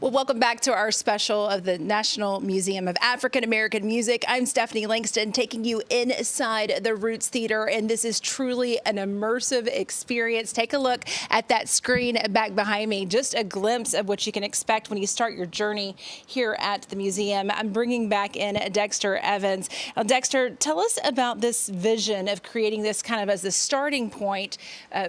Well, welcome back to our special of the National Museum of African American Music. I'm Stephanie Langston, taking you inside the Roots Theater, and this is truly an immersive experience. Take a look at that screen back behind me, just a glimpse of what you can expect when you start your journey here at the museum. I'm bringing back in Dexter Evans. Now, Dexter, tell us about this vision of creating this kind of as the starting point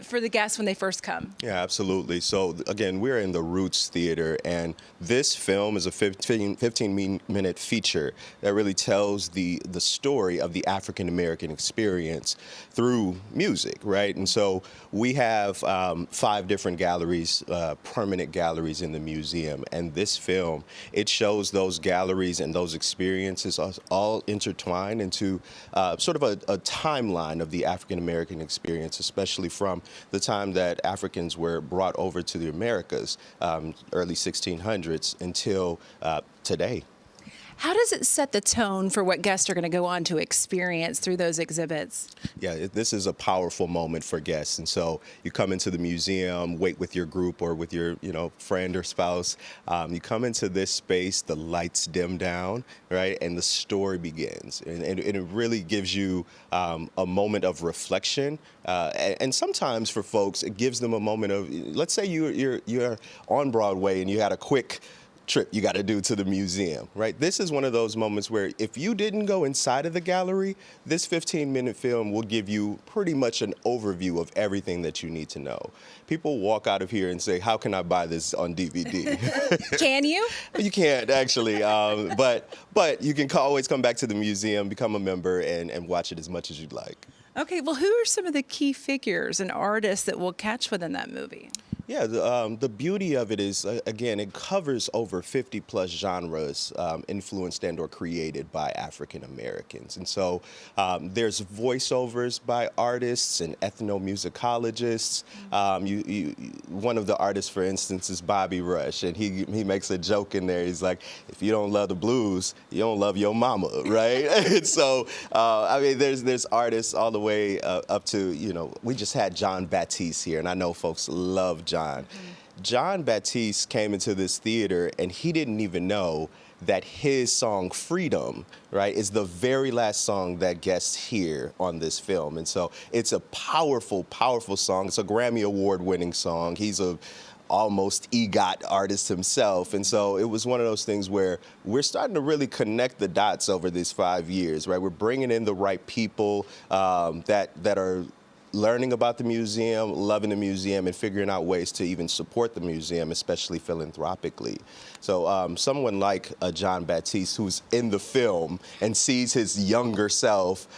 for the guests when they first come. Yeah, absolutely. So again, we're in the Roots Theater, and this film is a 15-minute feature that really tells the story of the African American experience through music, right? And so we have 5 different galleries, permanent galleries in the museum, and this film, it shows those galleries and those experiences all intertwined into sort of a timeline of the African American experience, especially from the time that Africans were brought over to the Americas, early 1600s until today. How does it set the tone for what guests are going to go on to experience through those exhibits? Yeah, this is a powerful moment for guests. And so you come into the museum, wait with your group or with your, friend or spouse. You come into this space, the lights dim down, right? And the story begins. And it really gives you a moment of reflection. And sometimes for folks, it gives them a moment of, let's say you're on Broadway and you had a quick trip you got to do to the museum, right? This is one of those moments where if you didn't go inside of the gallery, this 15-minute film will give you pretty much an overview of everything that you need to know. People walk out of here and say, how can I buy this on DVD? Can you? You can't, actually, but you can always come back to the museum, become a member, and watch it as much as you'd like. Okay, well, who are some of the key figures and artists that we'll catch within that movie? Yeah, the beauty of it is, again, it covers over 50+ genres influenced and or created by African Americans. And so there's voiceovers by artists and ethnomusicologists. One of the artists, for instance, is Bobby Rush, and he makes a joke in there. He's like, if you don't love the blues, you don't love your mama, right? And so, I mean, there's artists all the way up to, we just had Jon Batiste here, and I know folks love Jon. Jon Batiste came into this theater and he didn't even know that his song Freedom, right, is the very last song that guests hear on this film. And so it's a powerful, powerful song. It's a Grammy Award-winning song. He's a almost EGOT artist himself. And so it was one of those things where we're starting to really connect the dots over these 5 years, right? We're bringing in the right people that are learning about the museum, loving the museum, and figuring out ways to even support the museum, especially philanthropically. So someone like Jon Batiste, who's in the film and sees his younger self,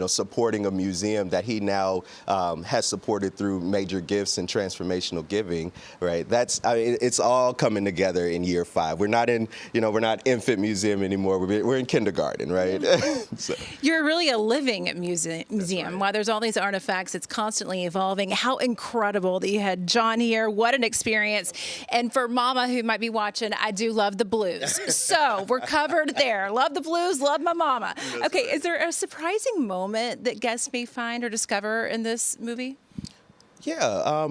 supporting a museum that he now has supported through major gifts and transformational giving, right? It's all coming together in year 5. We're not in, we're not infant museum anymore. We're in kindergarten, right? So. You're really a living museum. Right. While there's all these artifacts, it's constantly evolving. How incredible that you had Jon here. What an experience. And for Mama who might be watching, I do love the blues. So we're covered there. Love the blues, love my mama. That's okay, right. Is there a surprising moment that guests may find or discover in this movie? Yeah,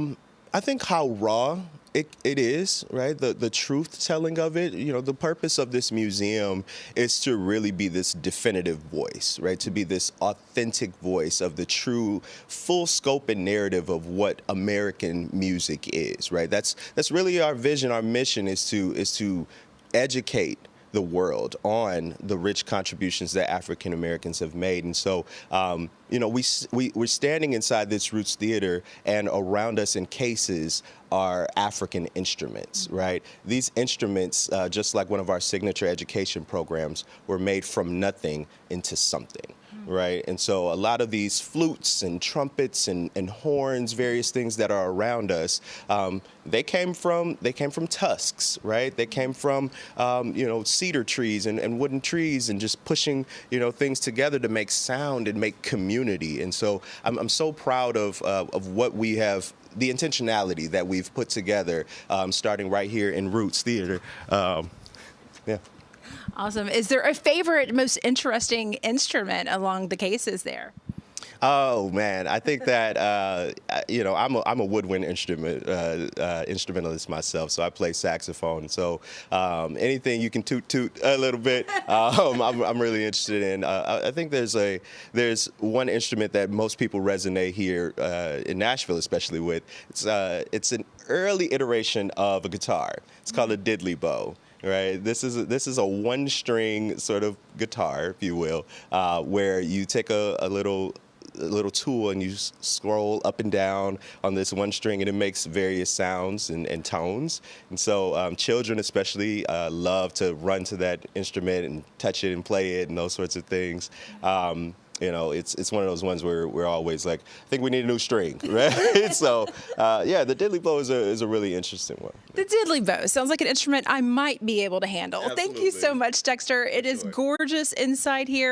I think how raw it is, right? The truth-telling of it. The purpose of this museum is to really be this definitive voice, right? To be this authentic voice of the true full scope and narrative of what American music is, right? That's really our vision. Our mission is to educate the world on the rich contributions that African Americans have made. And so, we're standing inside this Roots Theater, and around us in cases are African instruments, right? These instruments, just like one of our signature education programs, were made from nothing into something. Right, and so a lot of these flutes and trumpets and horns, various things that are around us, they came from tusks, right? They came from cedar trees and wooden trees, and just pushing things together to make sound and make community. And so I'm so proud of what we have, the intentionality that we've put together, starting right here in Roots Theater. Yeah. Awesome. Is there a favorite, most interesting instrument along the cases there? Oh man, I think that I'm a woodwind instrumentalist myself, so I play saxophone. So anything you can toot toot a little bit, I'm really interested in. I think there's one instrument that most people resonate here in Nashville, especially with. It's an early iteration of a guitar. It's called a diddley bow. Right. This is a one-string sort of guitar, if you will, where you take a little tool and you scroll up and down on this one string, and it makes various sounds and tones. And so children especially love to run to that instrument and touch it and play it and those sorts of things. It's one of those ones where we're always like, I think we need a new string, right? So, the diddley bow is a really interesting one. The diddley bow sounds like an instrument I might be able to handle. Absolutely. Thank you so much, Dexter. It is gorgeous inside here.